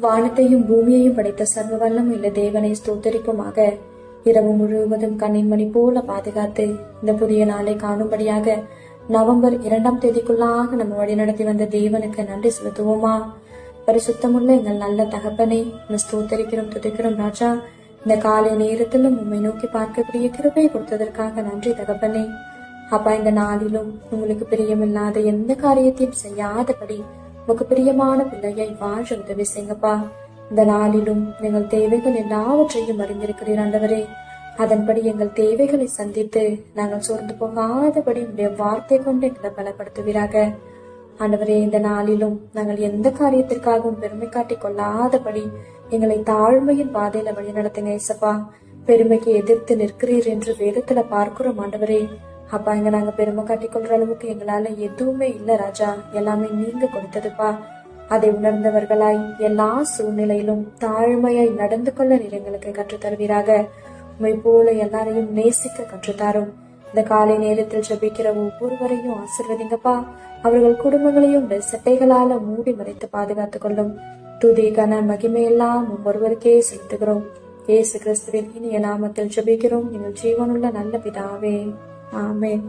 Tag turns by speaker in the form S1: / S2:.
S1: வானத்தையும் பூமியையும் படைத்த சர்வ வல்லம் இல்ல தேவனை ஸ்தோத்தரிப்புமாக. இரவு முழுவதும் கண்ணின் மணி போல பாதுகாத்து இந்த புதிய நாளை காணும்படியாக நவம்பர் 2ஆம் தேதிக்குள்ளாக நம்ம வழிநடத்தி வந்த தேவனுக்கு நன்றி செலுத்துவோமா? பரிசுத்தமுள்ள எங்கள் நல்ல தகப்பனை ஸ்தோத்தரிக்கிறோம், துதிக்கிறோம் ராஜா. இந்த காலை நேரத்திலும் உண்மை நோக்கி பார்க்கக்கூடிய கிருபை கொடுத்ததற்காக நன்றி தகப்பனே. அப்பா, இந்த நாளிலும் உங்களுக்கு பிரியமில்லாத எந்த காரியத்தையும் செய்யாதபடி உங்களுக்கு பிரியமான பிள்ளையை வாழ உதவி செய்யுங்கப்பா. இந்த நாளிலும் எங்கள் தேவைகள் எல்லாவற்றையும் அறிந்திருக்கிறீர் ஆண்டவரே. அதன்படி எங்கள் தேவைகளை சந்தித்து நாங்கள் சோர்ந்து போகாதபடி உடைய வார்த்தை கொண்டு எங்களை பலப்படுத்துவீராக ஆண்டவரே. இந்த நாளிலும் நாங்கள் எந்த காரியத்திற்காகவும் பெருமை காட்டிக் கொள்ளாதபடி எங்களை தாழ்மையின் பாதையில வழி நடத்துங்க ஏசப்பா. பெருமைக்கு எதிர்த்து நிற்கிறீர் என்று வேதத்துல பார்க்கிறோம் ஆண்டவரே. அப்பா, இங்க நாங்க பெருமை காட்டிக் கொள்ற அளவுக்கு எங்களால எதுவுமே இல்ல ராஜா, எல்லாமே நீங்க கொடுத்ததுப்பா. அதை உணர்ந்தவர்களாய் எல்லா சூழ்நிலையிலும் தாழ்மையாய் நடந்து கொள்ள நீர் எங்களுக்கு கற்றுத்தருவீராக. உண்மை போல எல்லாரையும் நேசிக்க கற்றுத்தாரும். இந்த காலை நேரத்தில் ஜெபிக்கிற ஒவ்வொருவரையும் ஆசீர்வதிங்கப்பா. அவர்கள் குடும்பங்களையும் செட்டைகளால மூடி மறைத்து பாதுகாத்துக் கொள்ளும். துதி கன மகிமையெல்லாம் ஒவ்வொருவருக்கே செலுத்துகிறோம். இயேசு கிறிஸ்துவின் இனிய நாமத்தில் ஜெபிக்கிறோம் எங்கள் ஜீவனுள்ள நல்ல பிதாவே, ஆமென்.